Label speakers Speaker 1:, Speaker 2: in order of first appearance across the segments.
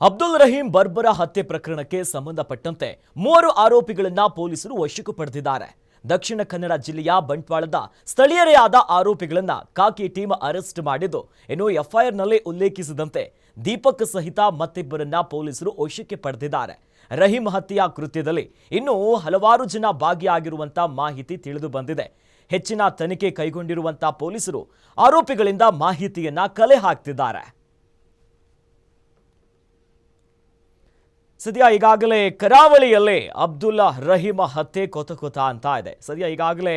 Speaker 1: ಅಬ್ದುಲ್ ರಹೀಂ ಬರ್ಬರ ಹತ್ಯೆ ಪ್ರಕರಣಕ್ಕೆ ಸಂಬಂಧಪಟ್ಟಂತೆ 3 ಆರೋಪಿಗಳನ್ನ ಪೊಲೀಸರು ವಶಕ್ಕೆ ಪಡೆದಿದ್ದಾರೆ. ದಕ್ಷಿಣ ಕನ್ನಡ ಜಿಲ್ಲೆಯ ಬಂಟ್ವಾಳದ ಸ್ಥಳೀಯರೇ ಆದ ಆರೋಪಿಗಳನ್ನ ಖಾಕಿ ಟೀಮ್ ಅರೆಸ್ಟ್ ಮಾಡಿದ್ದು, ಇನ್ನು ಎಫ್ಐಆರ್ನಲ್ಲಿ ಉಲ್ಲೇಖಿಸಿದಂತೆ ದೀಪಕ್ ಸಹಿತ ಮತ್ತಿಬ್ಬರನ್ನ ಪೊಲೀಸರು ವಶಕ್ಕೆ ಪಡೆದಿದ್ದಾರೆ. ರಹೀಂ ಹತ್ಯೆಯ ಕೃತ್ಯದಲ್ಲಿ ಇನ್ನೂ ಹಲವಾರು ಜನ ಭಾಗಿಯಾಗಿರುವಂತ ಮಾಹಿತಿ ತಿಳಿದು ಬಂದಿದೆ. ಹೆಚ್ಚಿನ ತನಿಖೆ ಕೈಗೊಂಡಿರುವಂತ ಪೊಲೀಸರು ಆರೋಪಿಗಳಿಂದ ಮಾಹಿತಿಯನ್ನ ಕಲೆ ಹಾಕ್ತಿದ್ದಾರೆ. ಸದ್ಯ ಈಗಾಗಲೇ ಕರಾವಳಿಯಲ್ಲಿ ಅಬ್ದುಲ್ ರಹೀಂ ಹತ್ಯೆ ಕೊತ ಅಂತ ಇದೆ. ಸದ್ಯ ಈಗಾಗಲೇ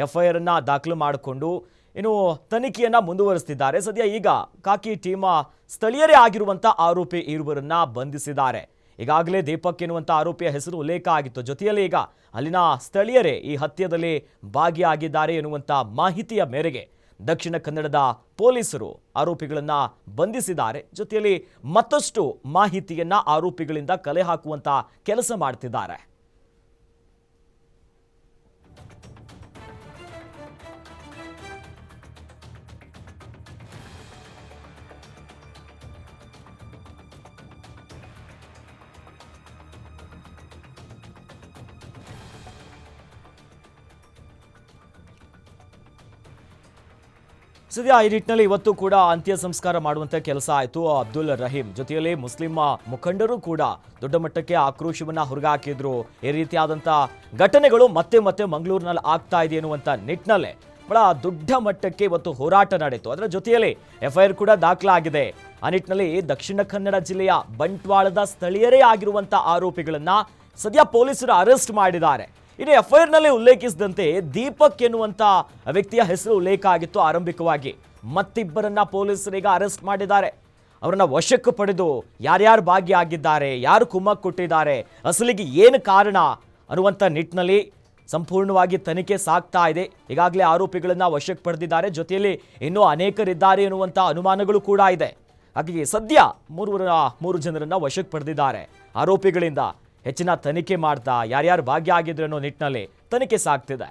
Speaker 1: ಎಫ್ಐಆರ್ ಅನ್ನ ದಾಖಲು ಮಾಡಿಕೊಂಡು ಇನ್ನು ತನಿಖೆಯನ್ನ ಮುಂದುವರಿಸುತ್ತಿದ್ದಾರೆ. ಸದ್ಯ ಈಗ ಖಾಕಿ ಟೀಮ್ ಸ್ಥಳೀಯರೇ ಆಗಿರುವಂತ ಆರೋಪಿ ಇರುವರನ್ನ ಬಂಧಿಸಿದ್ದಾರೆ. ಈಗಾಗಲೇ ದೀಪಕ್ ಎನ್ನುವಂತ ಆರೋಪಿಯ ಹೆಸರು ಉಲ್ಲೇಖ ಆಗಿತ್ತು. ಜೊತೆಯಲ್ಲಿ ಈಗ ಅಲ್ಲಿನ ಸ್ಥಳೀಯರೇ ಈ ಹತ್ಯೆಯಲ್ಲಿ ಭಾಗಿಯಾಗಿದ್ದಾರೆ ಎನ್ನುವಂತ ಮಾಹಿತಿಯ ಮೇರೆಗೆ ದಕ್ಷಿಣ ಕನ್ನಡದ ಪೊಲೀಸರು ಆರೋಪಿಗಳನ್ನ ಬಂಧಿಸಿದ್ದಾರೆ. ಜೊತೆಯಲ್ಲಿ ಮತ್ತಷ್ಟು ಮಾಹಿತಿಯನ್ನ ಆರೋಪಿಗಳಿಂದ ಕಲೆ ಹಾಕುವಂತ ಕೆಲಸ ಮಾಡ್ತಿದ್ದಾರೆ. ಸದ್ಯ ಈ ನಿಟ್ಟಿನಲ್ಲಿ ಇವತ್ತು ಕೂಡ ಅಂತ್ಯ ಸಂಸ್ಕಾರ ಮಾಡುವಂತ ಕೆಲಸ ಆಯಿತು. ಅಬ್ದುಲ್ ರಹೀಂ ಜೊತೆಯಲ್ಲಿ ಮುಸ್ಲಿಂ ಮುಖಂಡರು ಕೂಡ ದೊಡ್ಡ ಮಟ್ಟಕ್ಕೆ ಆಕ್ರೋಶವನ್ನ ಹೊರಗಾಕಿದ್ರು. ಈ ರೀತಿಯಾದಂಥ ಘಟನೆಗಳು ಮತ್ತೆ ಮತ್ತೆ ಮಂಗಳೂರಿನಲ್ಲಿ ಆಗ್ತಾ ಇದೆ ಎನ್ನುವಂಥ ನಿಟ್ಟಿನಲ್ಲೇ ಬಹಳ ದೊಡ್ಡ ಮಟ್ಟಕ್ಕೆ ಇವತ್ತು ಹೋರಾಟ ನಡೆಯಿತು. ಅದರ ಜೊತೆಯಲ್ಲಿ ಎಫ್ಐಆರ್ ಕೂಡ ದಾಖಲಾಗಿದೆ. ಆ ನಿಟ್ಟಿನಲ್ಲಿ ದಕ್ಷಿಣ ಕನ್ನಡ ಜಿಲ್ಲೆಯ ಬಂಟ್ವಾಳದ ಸ್ಥಳೀಯರೇ ಆಗಿರುವಂಥ ಆರೋಪಿಗಳನ್ನ ಸದ್ಯ ಪೊಲೀಸರು ಅರೆಸ್ಟ್ ಮಾಡಿದ್ದಾರೆ. ಇನ್ನು ಎಫ್ಐಆರ್ನಲ್ಲಿ ಉಲ್ಲೇಖಿಸಿದಂತೆ ದೀಪಕ್ ಎನ್ನುವಂಥ ವ್ಯಕ್ತಿಯ ಹೆಸರು ಉಲ್ಲೇಖ ಆಗಿತ್ತು ಆರಂಭಿಕವಾಗಿ. ಮತ್ತಿಬ್ಬರನ್ನ ಪೊಲೀಸರೀಗ ಅರೆಸ್ಟ್ ಮಾಡಿದ್ದಾರೆ. ಅವರನ್ನ ವಶಕ್ಕೆ ಪಡೆದು ಯಾರ್ಯಾರು ಭಾಗಿಯಾಗಿದ್ದಾರೆ, ಯಾರು ಕುಮ್ಮಕ್ಕು ಕೊಟ್ಟಿದ್ದಾರೆ, ಅಸಲಿಗೆ ಏನು ಕಾರಣ ಅನ್ನುವಂಥ ನಿಟ್ಟಿನಲ್ಲಿ ಸಂಪೂರ್ಣವಾಗಿ ತನಿಖೆ ಸಾಗ್ತಾ ಇದೆ. ಈಗಾಗಲೇ ಆರೋಪಿಗಳನ್ನ ವಶಕ್ಕೆ ಪಡೆದಿದ್ದಾರೆ. ಜೊತೆಯಲ್ಲಿ ಇನ್ನೂ ಅನೇಕರಿದ್ದಾರೆ ಎನ್ನುವಂಥ ಅನುಮಾನಗಳು ಕೂಡ ಇದೆ. ಹಾಗಾಗಿ ಸದ್ಯ 3 ಜನರನ್ನ ವಶಕ್ಕೆ ಪಡೆದಿದ್ದಾರೆ. ಆರೋಪಿಗಳಿಂದ ಹೆಚ್ಚಿನ ತನಿಖೆ ಮಾಡ್ತಾ ಯಾರ್ಯಾರು ಭಾಗಿಯಾಗಿದ್ರು ಅನ್ನೋ ನಿಟ್ಟಿನಲ್ಲಿ ತನಿಖೆ ಸಾಗ್ತಿದೆ.